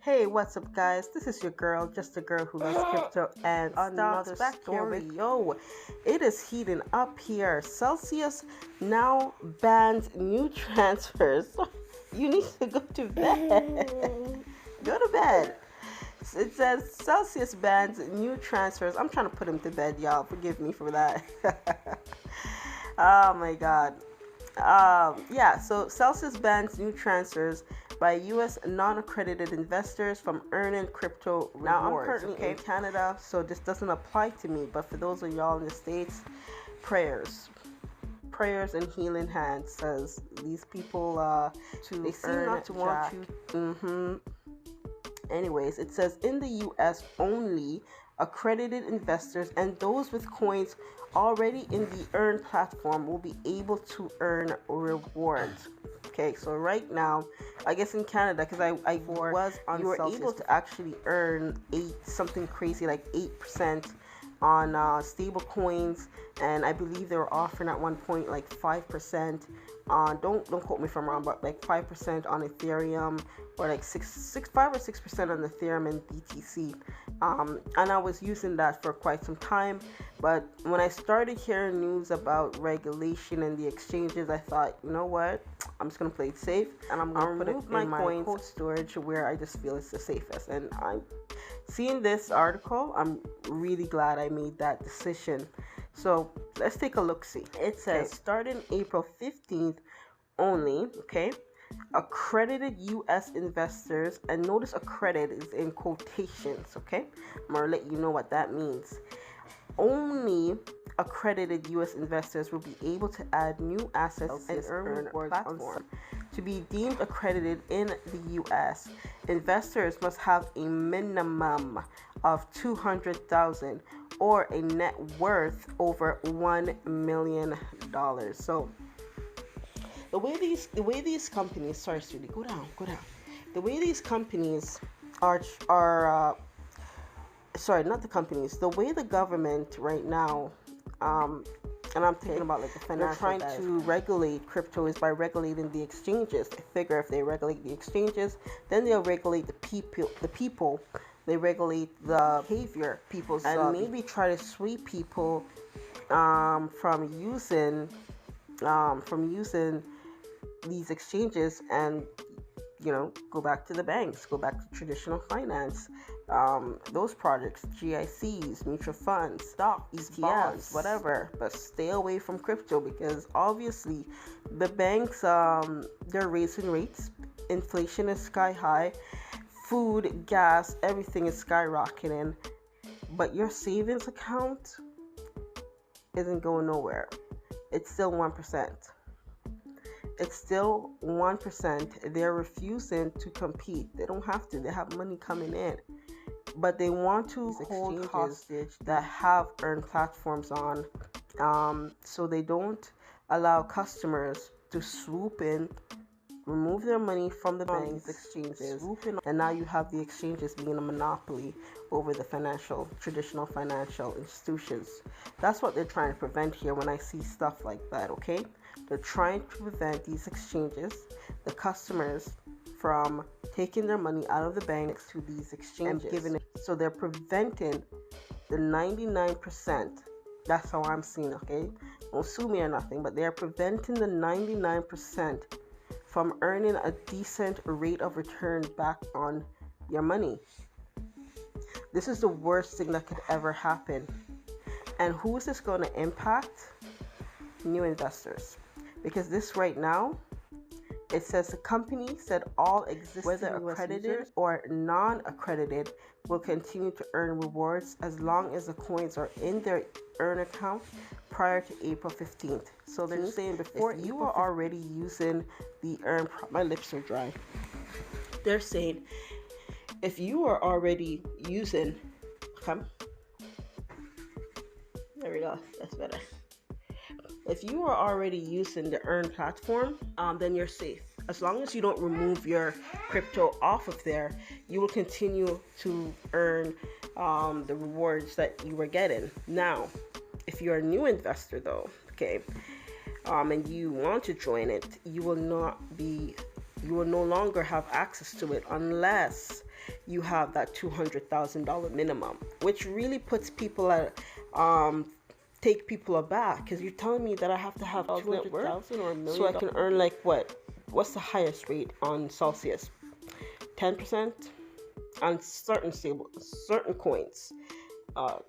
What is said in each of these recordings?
Hey, what's up, guys? This is your girl, just a girl who loves crypto and another story. Yo, it is heating up here. Celsius now bans new transfers. You need to go to bed. Go to bed. It says Celsius bans new transfers. I'm trying to put him to bed, y'all. Forgive me for that. Oh my god. So Celsius bans new transfers by U.S. non-accredited investors from earning crypto rewards. Now, I'm currently in Canada, so this doesn't apply to me. But for those of y'all in the States, prayers and healing hands, says these people they seem not to want you. Anyways, it says in the U.S. only accredited investors and those with coins already in the earn platform will be able to earn rewards. Okay, so right now, I guess in Canada, because I was on you were Celsius, able to actually earn something crazy like 8% on stable coins, and I believe they were offering at one point like 5% on, don't quote me if I'm wrong, but like 5% on Ethereum, or like 5 or 6% on Ethereum and BTC. And I was using that for quite some time, but when I started hearing news about regulation and the exchanges, I thought, you know what, I'm just gonna play it safe, and I'm gonna put it in my cold storage where I just feel it's the safest. And I'm seeing this article, I'm really glad I made that decision. So let's take a look-see. It says starting April 15th only, okay, accredited U.S. investors, and notice accredited is in quotations, okay? I'm gonna let you know what that means. Only accredited U.S. investors will be able to add new assets and earn rewards platform. To be deemed accredited in the U.S., investors must have a minimum of $200,000 or a net worth over $1 million. So the way these companies, sorry, Sweetie, go down. The way these companies are sorry, not the companies. The way the government right now, and I'm thinking about like the financial, they're trying to regulate crypto is by regulating the exchanges. They figure if they regulate the exchanges, then they'll regulate the people. They regulate the behavior, and maybe try to sweep people from using these exchanges, and go back to the banks, go back to traditional finance, those projects, GICs, mutual funds, stocks, ETFs, whatever. But stay away from crypto, because obviously the banks, they're raising rates, inflation is sky high, food, gas, everything is skyrocketing, but your savings account isn't going nowhere. It's still 1%. It's still 1%. They're refusing to compete. They don't have to. They have money coming in. But they want to hold hostage that have earned platforms on, so they don't allow customers to swoop in, remove their money from the banks, exchanges, and now you have the exchanges being a monopoly over the traditional financial institutions. That's what they're trying to prevent here when I see stuff like that, okay? They're trying to prevent these exchanges, the customers, from taking their money out of the banks to these exchanges and giving it. So they're preventing the 99%. That's how I'm seeing, okay? Don't sue me or nothing, but they're preventing the 99% from earning a decent rate of return back on your money. This is the worst thing that could ever happen. And who is this going to impact? New investors. Because this right now, it says the company said all existing, whether accredited or non-accredited, will continue to earn rewards as long as the coins are in their earn account prior to April 15th. So they're saying before you are already using the earn, my lips are dry. They're saying if you are already using, there we go, that's better. If you are already using the earn platform, then you're safe. As long as you don't remove your crypto off of there, you will continue to earn the rewards that you were getting. Now, if you're a new investor though, okay, and you want to join it, you will no longer have access to it unless you have that $200,000 minimum, which really puts people at take people aback, because you're telling me that I have to have 200,000 or $1 million so I can earn like what's the highest rate on Celsius? 10% on certain coins.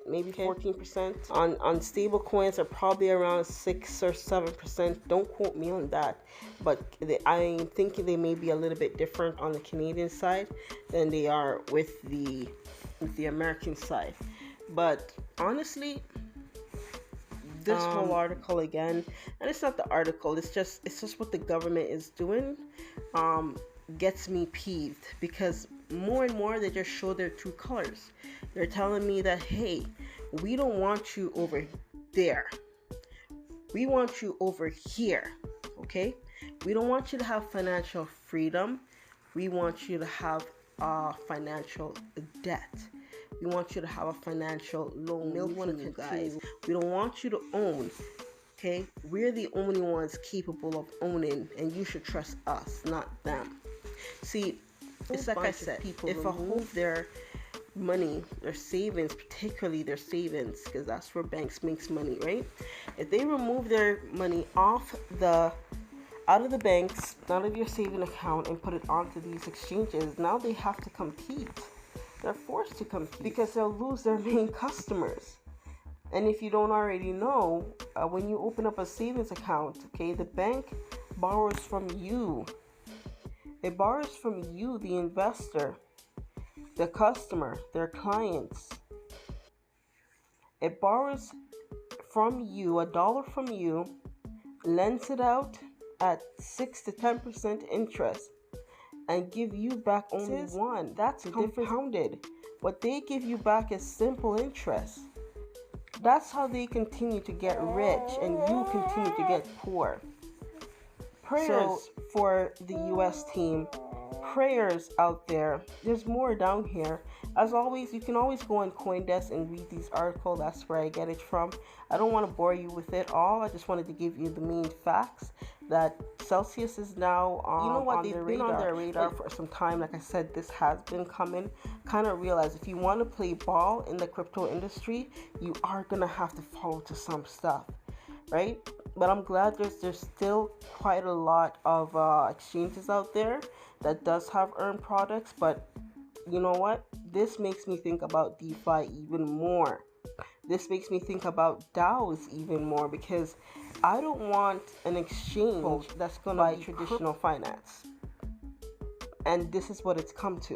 Maybe 14%. On stable coins are probably around 6 or 7%. Don't quote me on that, but I'm thinking they may be a little bit different on the Canadian side than they are with the American side. But honestly, this whole article again, and it's not the article, it's just what the government is doing, gets me peeved, because more and more they just show their true colors. They're telling me that, hey, we don't want you over there, we want you over here, okay? We don't want you to have financial freedom, we want you to have financial debt. We want you to have a financial loan. We want you guys. We don't want you to own. Okay? We're the only ones capable of owning, and you should trust us, not them. See, it's like I said, if I hold their money, their savings, particularly their savings, because that's where banks makes money, right? If they remove their money out of the banks, out of your saving account, and put it onto these exchanges, now they have to compete. They're forced to compete because they'll lose their main customers. And if you don't already know, when you open up a savings account, okay, the bank borrows from you. It borrows from you, the investor, the customer, their clients. It borrows from you, $1 from you, lends it out at 6 to 10% interest, and give you back only one. That's compounded. What they give you back is simple interest. That's how they continue to get rich and you continue to get poor. Prayers for the US team. Prayers out there. There's more down here. As always, you can always go on CoinDesk and read these articles. That's where I get it from. I don't want to bore you with it all. I just wanted to give you the main facts that Celsius is now they've been on their radar for some time. Like I said, this has been coming. Kind of realize if you want to play ball in the crypto industry, you are gonna have to follow to some stuff, right? But I'm glad there's still quite a lot of exchanges out there that does have earned products. But you know what? This makes me think about DeFi even more. This makes me think about DAOs even more, because I don't want an exchange that's going to be traditional finance. And this is what it's come to.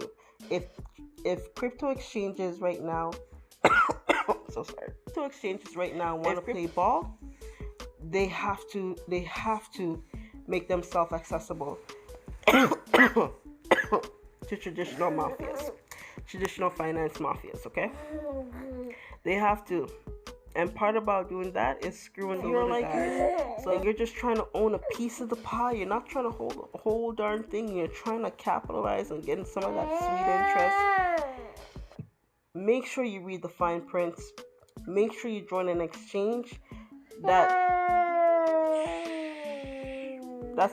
If crypto exchanges right now crypto exchanges right now want to play ball, they have to make themselves accessible to traditional finance mafias, okay? They have to. And part about doing that is screwing the little guys. So you're just trying to own a piece of the pie. You're not trying to hold a whole darn thing. You're trying to capitalize on getting some of that sweet interest. Make sure you read the fine prints. Make sure you join an exchange that's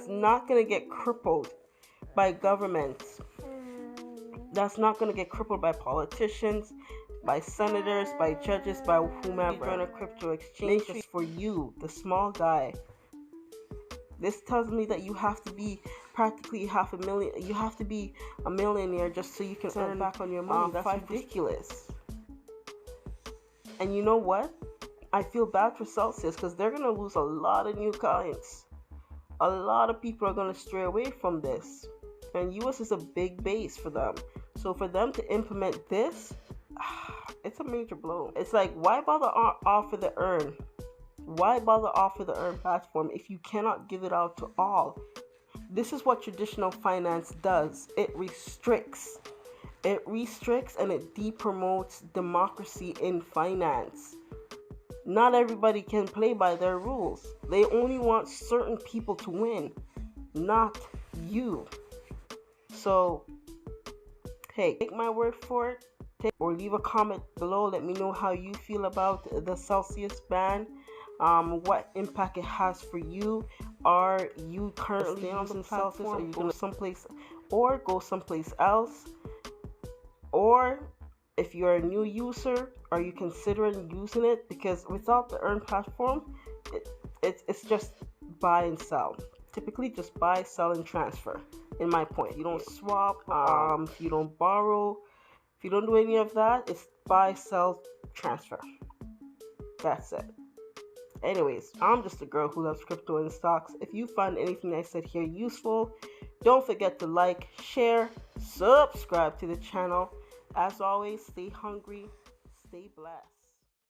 not going to get crippled by governments. That's not going to get crippled by politicians, by senators, by judges, by whomever. Join a crypto exchange just for you, the small guy. This tells me that you have to be practically $500,000. You have to be a millionaire just so you can earn back on your money. That's ridiculous. And you know what? I feel bad for Celsius, because they're going to lose a lot of new clients. A lot of people are going to stray away from this. And US is a big base for them. So for them to implement this, it's a major blow. It's like, why bother offer the earn? Why bother offer the earn platform if you cannot give it out to all? This is what traditional finance does. It restricts. It restricts and it depromotes democracy in finance. Not everybody can play by their rules. They only want certain people to win, not you. So, hey, take my word for it. Or leave a comment below. Let me know how you feel about the Celsius ban. What impact it has for you. Are you currently using Celsius? Are you going someplace or go someplace else? Or if you're a new user, are you considering using it? Because without the earn platform, it's just buy and sell. Typically just buy, sell, and transfer, in my point. You don't swap, if you don't borrow, if you don't do any of that, it's buy, sell, transfer. That's it. Anyways, I'm just a girl who loves crypto and stocks. If you find anything I said here useful, don't forget to like, share, subscribe to the channel. As always, stay hungry, stay blessed.